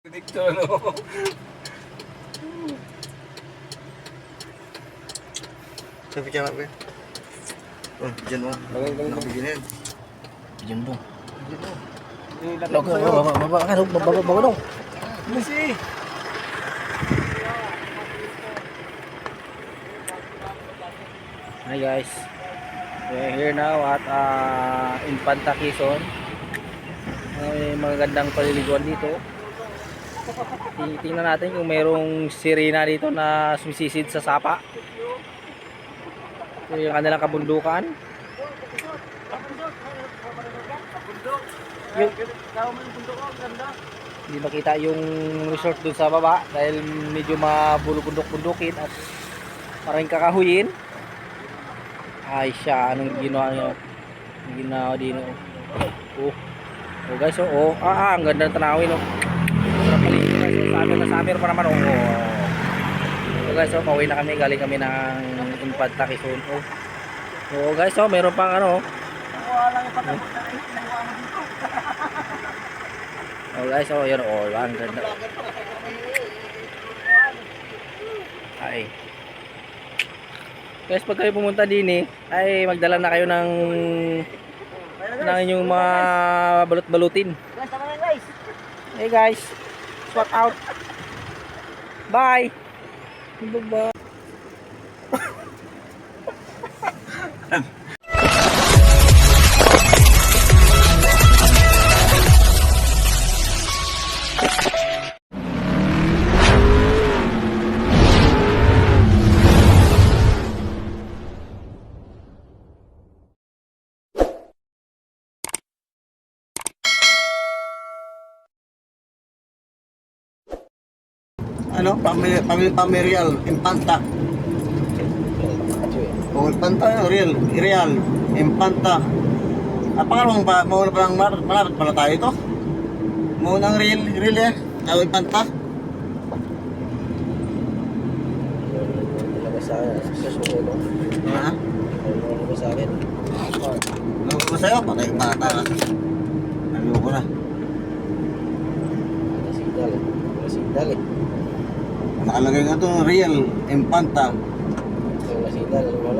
Dito, no? Sabi ka nga ba? Oh, dyan mo. Nakabigyan yan. Diyan mo. Dyan mo. Baba dong. Lucy! Hi guys. We're here now at Infanta Quezon. May magagandang paliliguan dito. Tingnan natin kung mayroong sirena dito na sumisisid sa sapa. Ito yung kanilang kabundukan. Hindi makita yung resort dun sa baba dahil medyo mabulubundok-bundukin at parang kakahuyin. Ay siya, anong ginawa nyo? Anong ginawa din oh guys, ang ganda ng tanawin sa summer pa naman so guys, pauwi na kami, galing kami ng Infanta Quezon. Guys, meron pang guys, yan ang ganda. Ay guys, pag kayo pumunta din ay magdala na kayo ng inyong mga balot-balutin. Hey guys, swat out. Bye. Bye. Ano? Pamirial, Infanta. O Infanta, Real, Infanta. Pangalawang pa, mauna pa lang malapit pala tayo ito. Maunang Real o Infanta. Ha? Ano ba sa'yo? Patay bata ka. Ayoko na. Signal Nakalagay nga ito, Real, Infanta. wala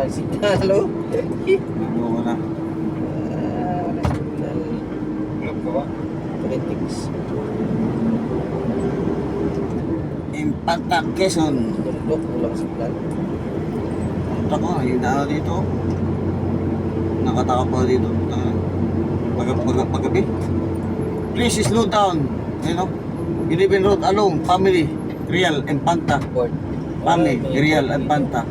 signal Ayoko na. Ulog ka ba? Politics. Infanta Quezon. Tundok, walang signal. Punta ko, yung daan dito. Nakataka pa dito. Paggabi. Please slow down. You know, Univen Road alone, family, Real, Infanta. Board. Family, Real, Infanta.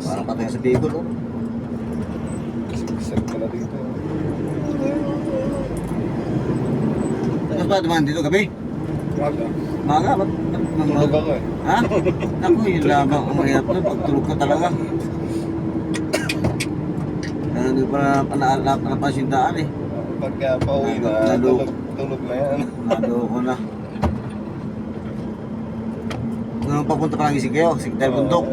Parang patay sa Bicol, oh. Isag pala dito. Tapos ba naman dito gabi? Waga. Maga, ba't? Tulog ako eh. Ha? Ako, yun lamang. Ang mahirap na, pagtulog ka talaga. Hindi pa napasintaan eh. Pagka pauwi na, tulog na yan. Nado ko na. Kung papunta pa lang gising kayo, tayo bundok.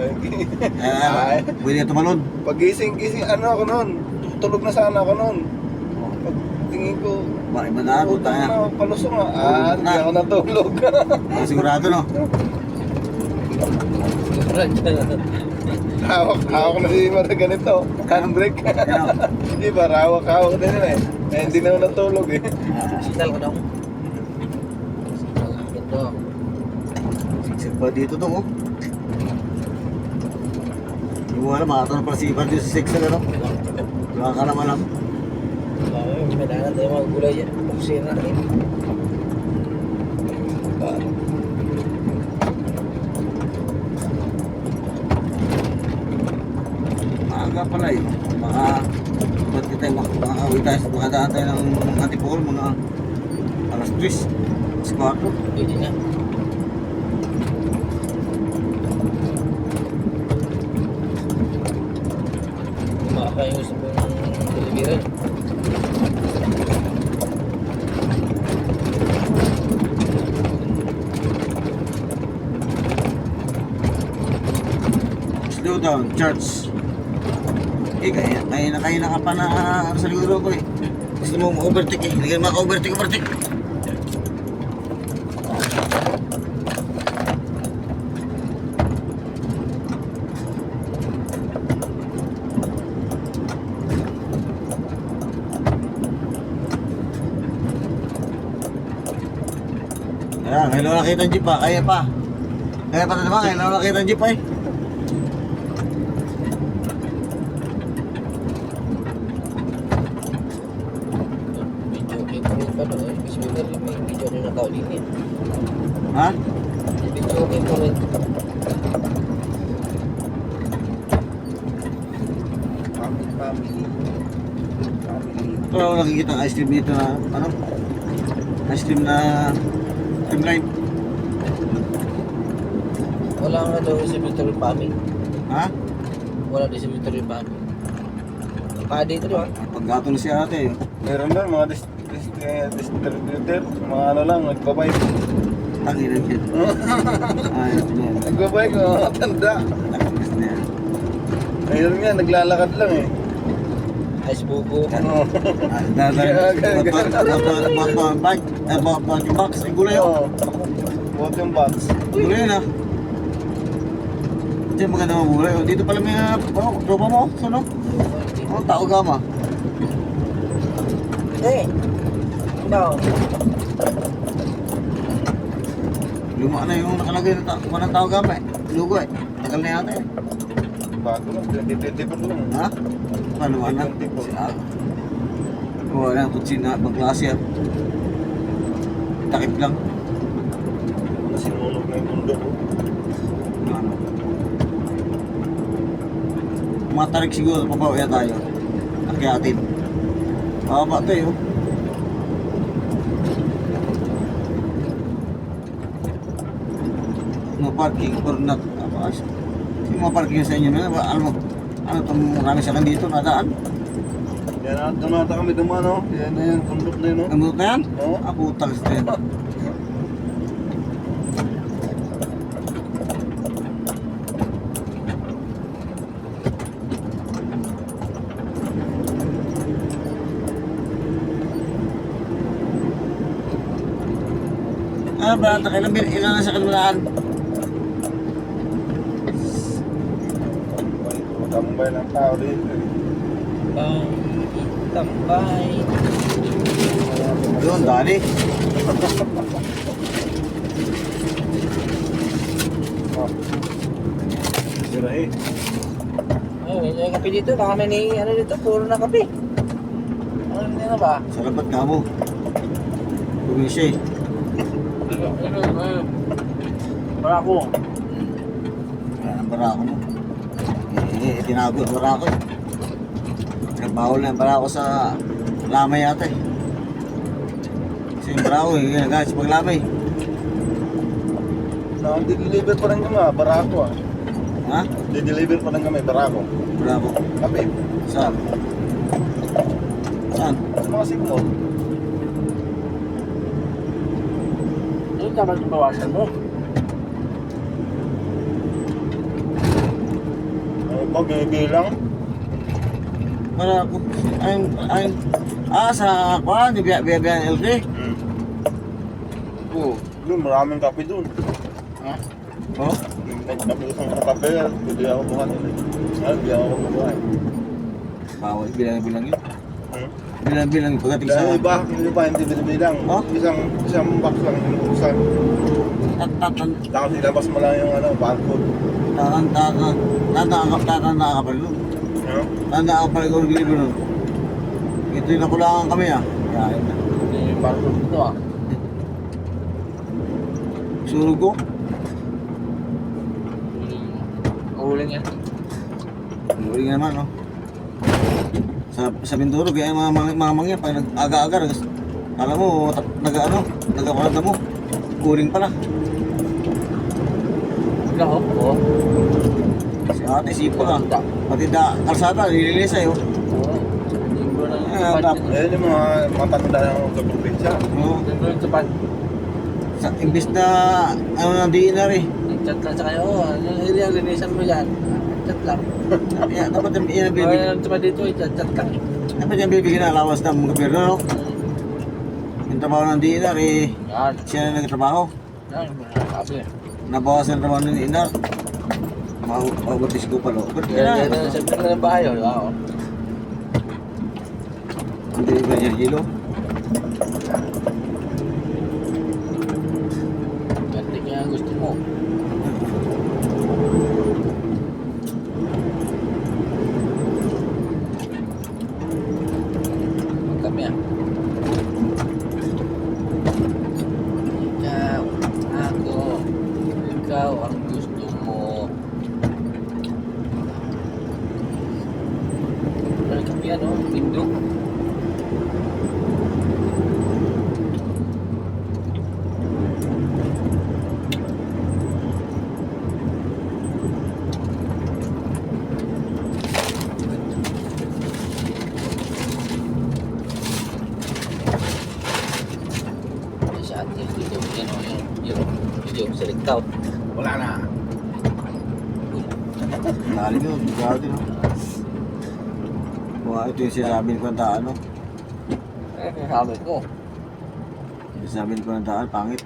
Pwede na tumalon. Pag-gising, ano ako nun? Tulog na sana ako nun. Pagtingin ko, Bakit ba na? utang Tayo. na, palusong hindi ako natulog. Sigurado no? Hawak na si Mara ganito. Handbrake. Di ba, hawak din yun eh. Hindi na ako natulog eh. Signal ko daw. Ito. Sigsig pa dito to oh. Hindi mo alam, makataon pala si Ivan dito sa sigsig ano? Wala ka naman alam. May dahan tayo mga gulay yan. Pusin natin. Maaga pala eh. Baka ba't kita makakawin tayo sa makadaan tayo ng Antipolo mga alas 3, 4. Pwede na. Makakain gusto mong delivery. Slow down, Charles. Kaya na ka pa na sa liguro ko eh. Gusto mo overtake eh. Hindi ka maka-overtake. Ayan, ngayon lang nakita ang jeep pa. Kaya pa naman, ngayon lang nakita ang jeep pa eh. Video okay pa rin pa doon. Kasi may video rin na tao din eh. Ha? Video okay pa rin. Family. Ito ako nakikita ang ice cream dito na, ano? Ice cream na streamline. Wala nga daw distributor farming. Ha? Wala distributor farming. Dito di ba? Paggato na si ate. Meron doon mga distributor, mga ano lang, nagbabay. Tanginan yun. Ayos na yan. Nagbabay ko, mga tanda. Ayos na yan. Ngayon nga, naglalakad lang eh. Ice buko. Oo. Bag yung box. Ay gulay oh. Oo. Buhat yung box. Gulay na. Ito yung maganda mga gulay. Dito pala may tropa mo. Sano? Oh, tao gama. Eh. Ikaw. Luma na yung nakalagay ng tao gama eh. Lugo eh. Tagal na yata eh. Bago lang, 2024 lang. Ha? Ano na? Si Ako. Wala na tutsin na pagklase ah. Takip lang. Sinulog na yung mundo ko. Ano? Matarik siguro, papawaya tayo. Akyatin. Baba tayo. No parking or not. Yung mga parking sa inyo na, ano itong marami sa dito, nadaan? Yan na, tumata kami dumano. Yan na yan, bundok na yun. Oh. Ang na yan? Oo. Ako tagas na yan. Ah, bata kayo ilan na sa kanulaan? Tambay ng tao dito eh. Tambay. Doon, dali. Oh. Sira eh. Ay, may kape dito. Baka may ano dito. Puro na kape. Ano na ba? Salamat ka mo. Kumisya eh. Para ako. Wala ng barako mo. Tinago ang barako eh. Nagbawal na yung barako sa lamay yata eh. Kasi yung barako eh, ginagamit sa paglamay. Di-deliver pa rin kami, barako ah. Ha? Di-deliver pa rin kami, barako. Barako. Kape. Saan? Saan? Sa mga signal. Ano dapat yung bawasan mo? Ano ba, bibilang? Barako. Ayun. Sa kuhan, di biyabiyan LD. Oo. Doon, maraming kape doon. Ha? Oh? Nagkapusan ng kape, hindi ako bukan ulit. Hindi ako bukan. Bawal, bilang yun. Hmm? Bilang pagdating sa... Yung iba hindi binibilang. Oh? Isang box lang inuusan. Tapos ilabas mo lang yung barcode. Tatanda ka pa rin. No? Tanda ka pa rin kung bilib nun. Ito yung nakulangan kami ah. Kaya yun. Hindi yung barcode dito ah. Surog ko. Uling yan. Huli nga naman no. Sa Mindoro, kaya yung mga mamang yan, pag nag-aga-aga, alam mo, nag-akunada mo. Kuring pala. Ikaw? Oo. Si ate, sipo ka. Pati kalsada, nililis sa'yo. Oo. Linggo na yung Ah, sapat. Ayan yung mga matanda ng kaprobinsya. Oo. Linggo yung sapat. Imbis na, ano na, diin na rin. Nag-chat lang sa kayo. Oh, ano yung linisan mo yan? chat lang. Dapat yan bibigyan. Ano naman dito, chat lang. Dapat yan bibigyan ng alawas ng gobyerno, no? Yung trabaho ng DNR, eh, Yan. siya na nagtrabaho. Yan, sabi. Nabawasan ang trabaho ng DNR. Mabatis ko pala. Ba't Yan, yan na? sa pinag ng bahay, oh. Hindi ba yan, Hilo? Ganti kaya ang gusto mo. Kami ah. Ikaw, ako, ikaw ang gusto mo. Ano kami ano? Pindok. Sa atin, yung selectaw. Wala na. Lalim yun, grabe no? Ito yung sinasabi ko ng daan, no? Sabi ko. Sinasabi ko ng daan, pangit.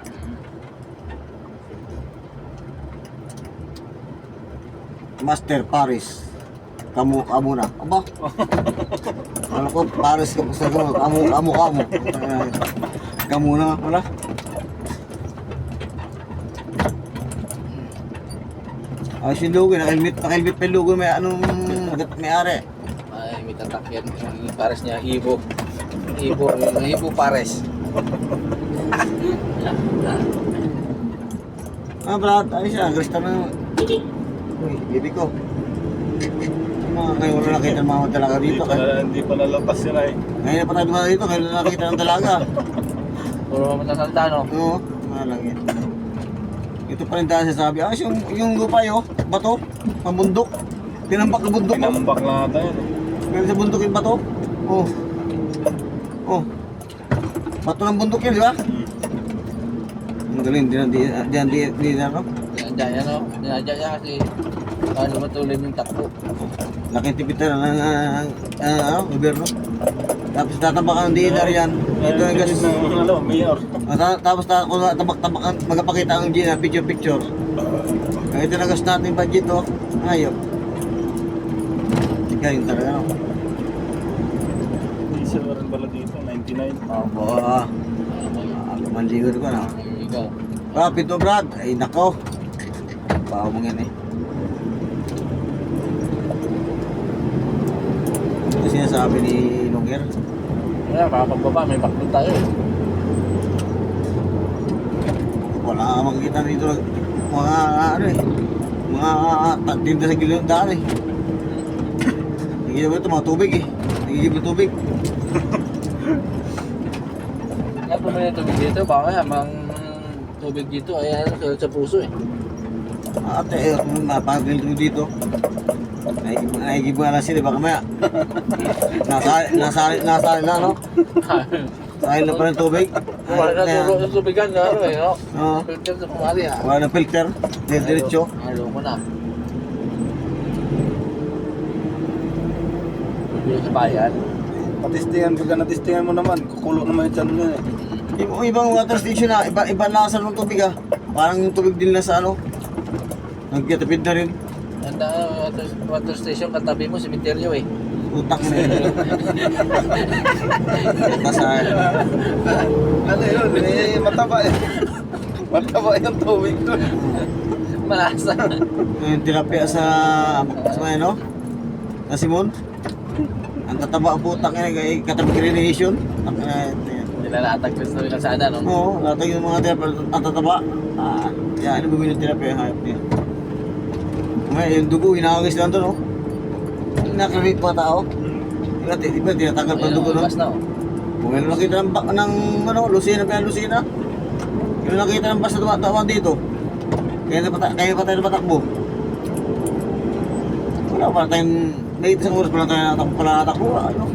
Master Paris. Kamu na. Aba? Ano ko, Paris ka pa sa kamu. Kamu na, wala? Ayos yung logo, naka-helmet pa yung logo, may anong may-ari. Ay, may tatak yan. Yung pares niya, Ibo. Ibo pares. Brad, ayos siya, agresta na. Uy, bibi ko. Ngayon wala nakita ng mga dalaga dito. Hindi pa nalapas yun ay. Ngayon na pa tayo dumaan dito, ngayon na nakita ng dalaga. Puro matatanda, no? Oo, lang yan. Ito pa rin dahil sasabi, ayos yung lupay, oh, bato, ang bundok. Tinambak na bundok. Tinambak na ata yun. Meron sa bundok yung bato. Oh. Oh. Bato ng bundok yun, di ba? Ang galing, di na, no? Dinadya yan, no? Dinadya yan kasi paano matuloy yung takbo. Laking tipitan ng gobyerno. Tapos tatambakan ng DNR yan. Ito yung gas. ng mayor. Tapos kung tabak-tabakan, magpapakita ang DNR, picture. Ito na gas natin yung budget, oh. Ayop. Galing talaga, no? Diesel rin pala dito, 99. Opo. Manligon ko na. Ikaw. Pito Brad. Ay nako. Bawa mo yan eh. Ito sinasabi ni Longer. Kaya makapagbaba, may baklo tayo eh. Wala ka makikita dito mga ano eh. Mga tinda sa gilid ng daan eh. Nakikita mo ito mga tubig eh. Nakikita mo tubig. Kaya pumili tubig dito, baka mang tubig dito ay sa puso eh. Ate eh, kung mapagil ko dito. Naikip nga lang sila, baka maya. Nasali na, no? Sahil na pa ng tubig. Wala na turo sa tubigan na ano eh, no? Oo. Filter sa pumali ah. Wala ng filter. Diretso. Ayaw ko na. Hindi sa bayan. Patistingan, pagka natistingan mo naman, kukulo naman yung tiyan mo yun eh. Yung ibang water station na, iba lasa ng tubig ah. Parang yung tubig din na sa ano. Nagkatapid na rin. Ang water station katabi mo, sementeryo eh. Utak na yun. Kasal. Ano yun, eh, mataba eh. Mataba yung tubig ko. Malasa. Yung tilapia sa ano? Sa Simon. Ang tataba ang putak yan, katabi relation. Nilalatag ko sa kalsada, no? Oo, latag yung mga tilapia, ang tataba. Yan, ano bumili ng tilapia yung hayop niya. Yung dugo, hinahagis lang doon, no? Nakakabit pa tao. Iba, tinatanggal pa ang dugo, no? Kung ano nakita ng ano, Lucina pa yan, Lucina. Kung nakita ng bus na tumatawag dito, kaya pa tayo napatakbo. Wala pa tayong, may isang oras pa lang tayo natakbo, ano?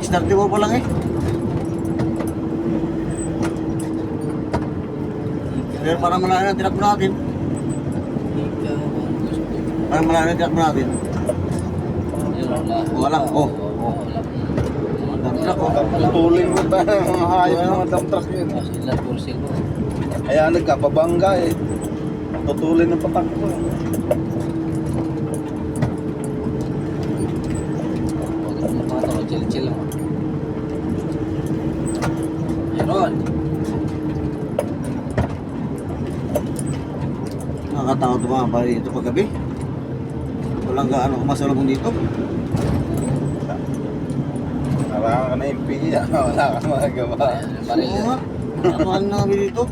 6:34 pa lang eh. Pero para malayo na tinakbo natin. Parang marami ang truck natin. Yun, wala. Wala, oh. Wala. Dump truck, oh. Putulin mo tayo ng mga hayop ng mga dump truck yun. Sila, puro silver. Kaya nagkapabangga eh. Putulin ng patak ko. Huwag mo mga tao, chill lang. Meron. Nakakatakot mga pare dito paggabi. Walang gaano kumasalubong dito. Kailangan ka na yung piya. Wala ka magagawa. Baril. Oo nga. Ano na kami dito?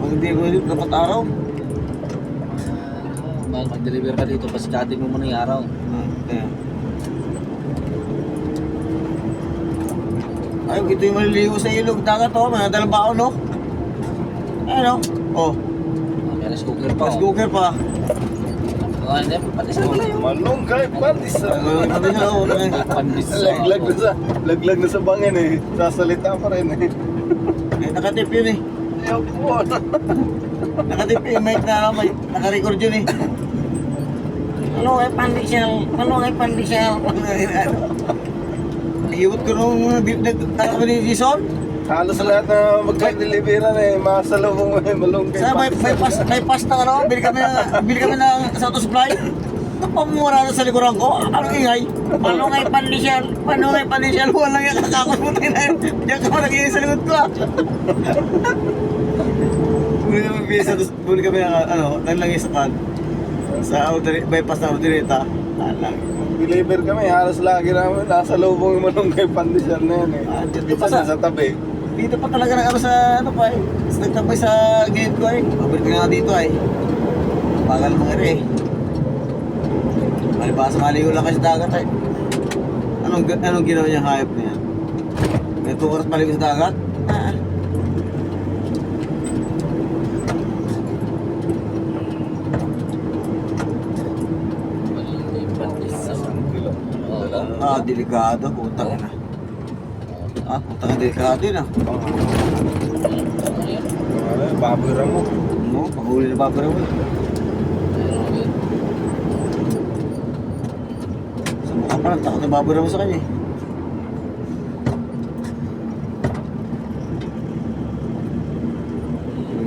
Pag hindi ko dito, dapat araw. Mag-deliver ka dito, pasikatin mo muna yung araw. Kaya. Ay, ito yung maliligo sa ilog. Dagat to, may nadalang baon, no? Ayun, no? Oh, May rice cooker pa. mas cooker pa. Hindi, pati sa pala yun. Malunggay, pandis. Sabi na, oh, Pandis. Laglag na sa bangin eh. Sasalita pa rin eh. nakatip yun eh. Ayaw po. Nakatip yung mic na, naka-record yun eh. Ano kay Pandisel? Ano kay Pandisel? Iiwat ko nung nagtaka ni Jason. Halos lahat na magka-deliveran eh. Masalubong mo eh. Malunggay. Sa may pasta ano, bili kami ng sa auto supply. Napamura na sa likuran ko. Ano ingay? Paano kay Pandisel? Paano kay Pandisel? Walang yung kakakot mo tayo na yun. Diyan ka malagay sa likod ko ah. Buli kami ng ano, nanlangis sa pan. Sa bypass na Ordineta. Deliver kami. Halos lagi namin. Nasa lubong yung malunggay pandesal na yan eh. Dito Isa pa na sa tabi. Dito pa talaga nag-ano sa ano pa eh. Nagtambay sa gate ko eh. Pabalik ka nga dito eh. Bagal mga rin eh. Malibasa maligo lang kasi dagat eh. Anong ginawa niya hayop niya? May 2 oras maligo sa dagat? Delikado. Putang na. Putang na delikado yun ah. Babura mo. No, panghuli na babara mo. Sa mukha pa lang, takot na babara mo sa kanya eh.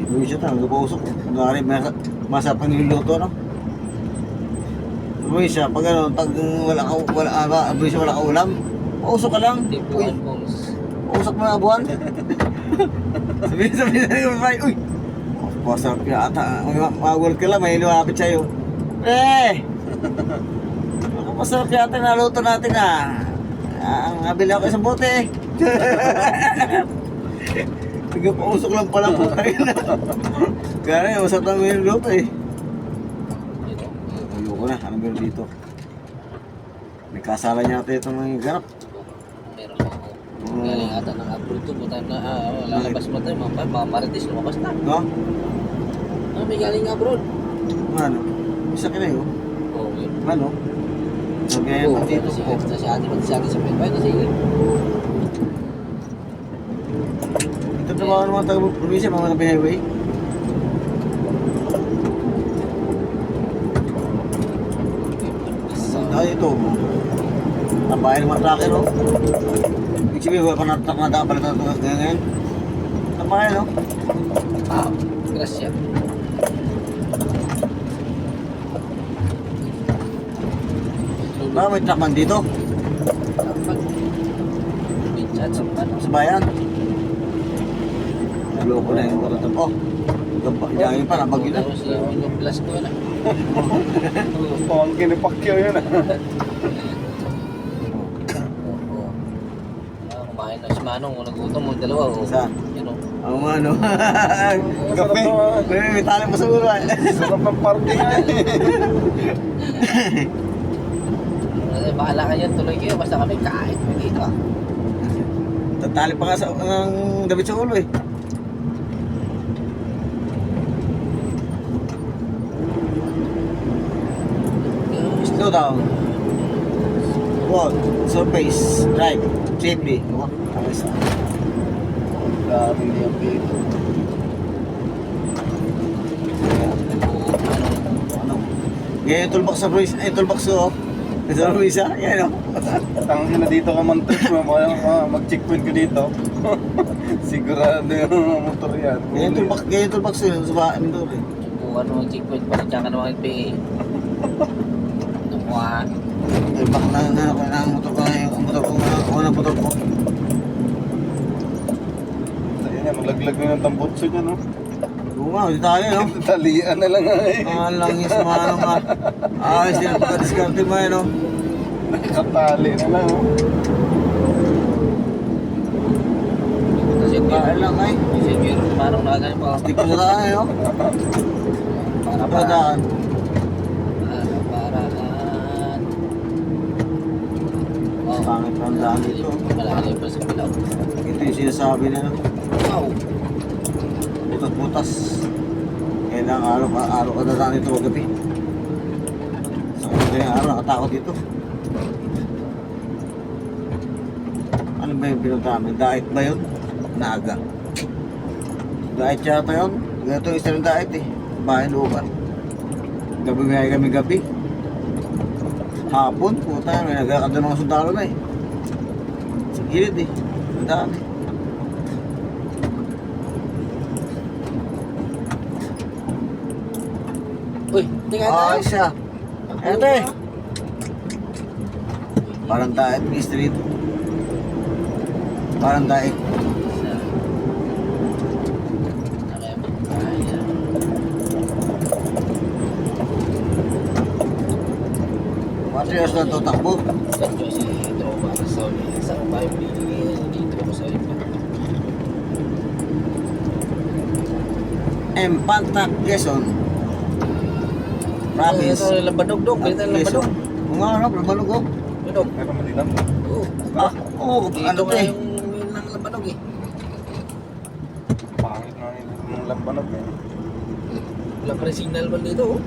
Uy, siya talaga pausok. Nagari, masapang niluluto no? Uy, siya, pag ano, pag wala ka ulam, pausok ka lang. Uy, pausok mo na buwan. sabihin na yung babae, uy, pasarap ya ata, mag-work ka lang, may lumapit sa'yo. Masarap yata naluto natin ah. Nabili ako isang bote. Nagpausok lang pala po tayo na. Kaya masarap lang yung luto eh. Ayoko na, anong meron dito? May kasala niya ata itong mga ganap. Meron ako. Galing ata ng abroad to, buta na lalabas mo tayo, mga marites lumabas na. No? May galing abroad. Ano? Isa ka na yun. Oo, yun. Ano? Okay, Oo, dito si po. ate sa Pempay na sige. Ito trabaho ng mga taga-probinsya, mga taga-highway. Ay, ito. Tabayan ng mga trucker, no? Ibig sabihin, wala pa na-truck na dapat na ito ngayon. Tabayan, no? Grasya. Ba, may truck man dito, Dapat. Pinsan sa pan. sa bayan. Naloko na yung mga oh. Yung pa, nabagyo na. Tapos yung plus ko na. Pang kinipakyo yun ah. Oo. Kumain na si Manong, nagutom mo dalawa. Saan? Yun o. Ang ano. Kape. May tali pa sa ulo eh. Sarap ng party nga eh. Bahala ka yan, tuloy kayo. Basta kami kahit dito ah. Tatali pa nga sa damit sa ulo eh. Slow down. Walk. Surface. Drive. Safely. Tapos na. Dami niya dito. Ano? Ganyan yung toolbox sa Ruiz. Ay, toolbox ko. Ito sa Ruiz ha. Yan o. Tangin na dito ka man trip mo, mag-checkpoint ka dito. Sigurado yung motor yan. Ganyan yung toolbox yun. Sa bahay mo doon eh. Kung ano ang checkpoint pa, diyan ka naman ito eh. Nakuha. Ay, baka na ako na ang motor ko. Ang motor ko. Ang motor ko. Ayun yan, malaglag na yung tambutso niya, no? Oo nga, hindi tayo no. Talian na lang ay. Ang lang yung sa mga ano nga. Ayos din ang pagka-discarte mo eh no. Nakatali na lang, oh. Kasi Kaya lang ay. kasi meron parang nakaganyan pa. Hindi ko sa tayo no. Para daan. Paraan. Pangit pa ang daan dito. Malalim pa sa bilaw. Ito yung sinasabi na no. Wow. Butas-butas. Kailangan araw ka dadaan dito gabi. Sa kanya araw nakatakot dito. Ano ba yung pinunta namin? Diet ba yun? Naga. Diet yata yun. Ganito yung isa ng diet eh. Bahay looban. Gabi nga kami gabi. Hapon, puta, may nagkakanda mga sundalo na eh. Sa gilid eh. Ang dami. Uy, tingnan tayo. Ay siya. Eto eh. Parang diet street. Parang diet. What years na ito takbo? Empantak Quezon. Province. Ito lambanog-dog. Ito lambanog. Oo nga, ano? Lambanog oh. Lambanog. Meron malilang. Oo. Ah, oo. Ano to eh? Yung lambanog eh. Pangit na yung lambanog eh. Wala pa rin signal ba dito oh.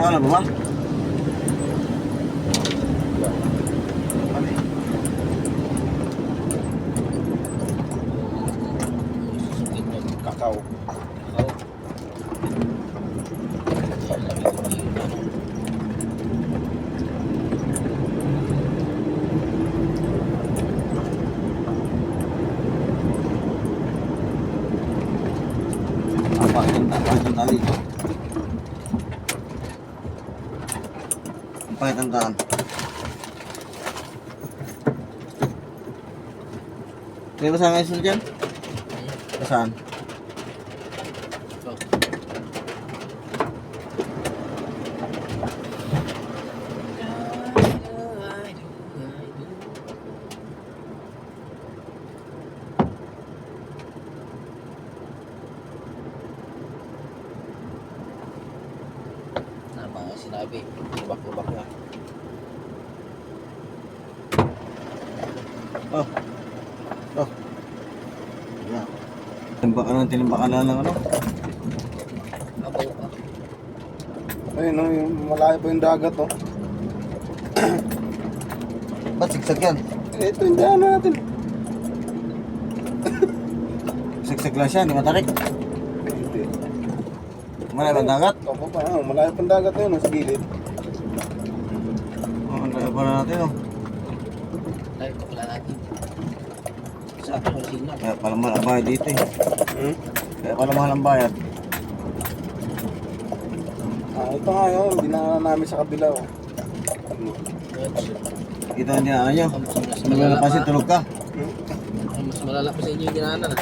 Ano ba ba? Mali. Kakao. Pakitang tali. Pakitang daan. May masama yung dyan? Saan? Ano ba nga sinabi? Lubak-lubak na. Oh. Oh. Yan. Tinimbakan na ng ano? Abaw pa. Ayun, no, yung malayo pa yung dagat, oh. Ba't sigsag yan? Ito yung daan natin. Sigsag lang siya, hindi matarik. Hindi. Malay ba dagat? Opo pa, oh, malayo pang dagat na yun, oh, sa gilid. Oo, ang layo pa na natin oh. Dahil ko pala natin. Sa akin ang signal. Kaya pala mahal ang bayad dito eh. Hmm? Kaya pala mahal ang bayad. Ito nga yun, dinaanan namin sa kabila, oh. Ito ang dinaanan nyo. Mas Hindi mo malala napansin, pa. tulog ka. Mas malala pa sa inyo yung dinaanan ah.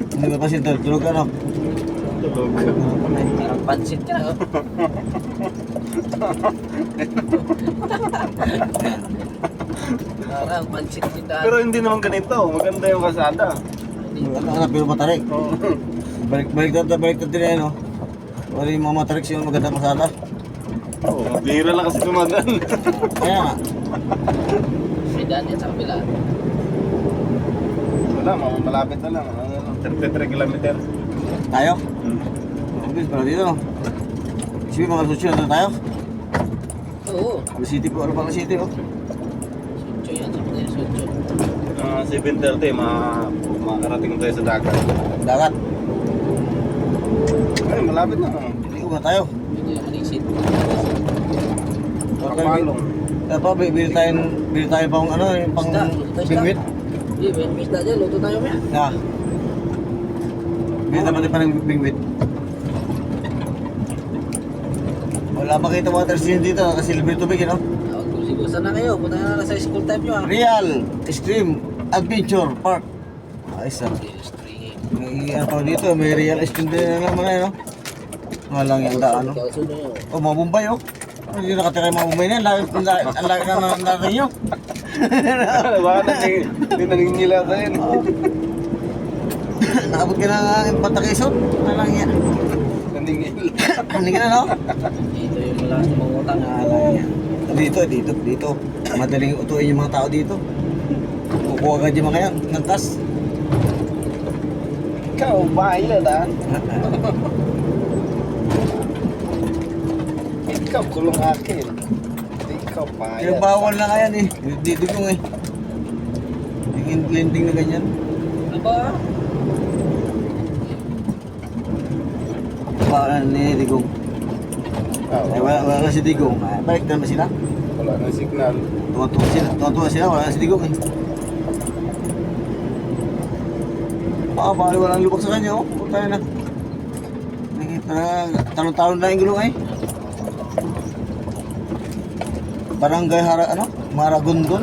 Hindi mo napansin, tulog ka no? Tulog. Parang pansit ka oh. Parang pansit yung daan. Pero hindi naman ganito, maganda yung kasada. Ano, pero matarik. Oh. Baliktad din eh no? Wala yung mga matarik siya magandang masala. Oh, bihira lang kasi tumagan. Kaya nga. May daan yan sa kabila. Wala, malapit na lang. 33 kilometer. Tayo? Mabilis pala dito no? Sige mga susunod na tayo. Oo. City po, ano pang City, oh. Sutyo yan. Sabi tayo sutyo. 7:30, makarating tayo sa dagat. Dagat. Ay, malapit na. Hindi ko ba tayo? Hindi yung manisit. Kapalong. Bili tayo pang ano, yung pang Isda. bingwit. Hindi, may isda dyan. Luto tayo maya. Na. Bili tayo pa ng bingwit. Wala makita water scene dito kasi libre tubig, you know? Tawag ko siguro. Saan na kayo? Punta na sa school time nyo ah. Real Extreme Adventure Park. Ayos ah. Stream. May ano pa dito, may Real Extreme din na naman eh, no? Walang yung daan, no? Kalso nyo. Oh, mga Bombay, oh. Hindi nakatira yung mga Bombay na yan. Ang laki na natin nyo. Baka naningila tayo. Nakabot ka na ng Pantakisot. Ano lang yan? Naningil. Hindi ka na, no? Dito yung malakas na mga utang. Dito. Madaling utuin yung mga tao dito. Kukuha ka dyan mga yan, ng kas. Ikaw, bayad ah. Ikaw, kulong akin. Ikaw, bayad. Yung bawal na kaya eh. Dito yung eh. Yung lending na ganyan. Ano ba? Bawal ni Digong. Eh, wala si Digong. Balik na ba sila? Wala nang signal. Tuwan-tuwa sila, wala si Digong eh. Bawal walang lubak sa kanya, oh. Punta na. Talon-talon na yung gulong eh. Barangay Maragondon.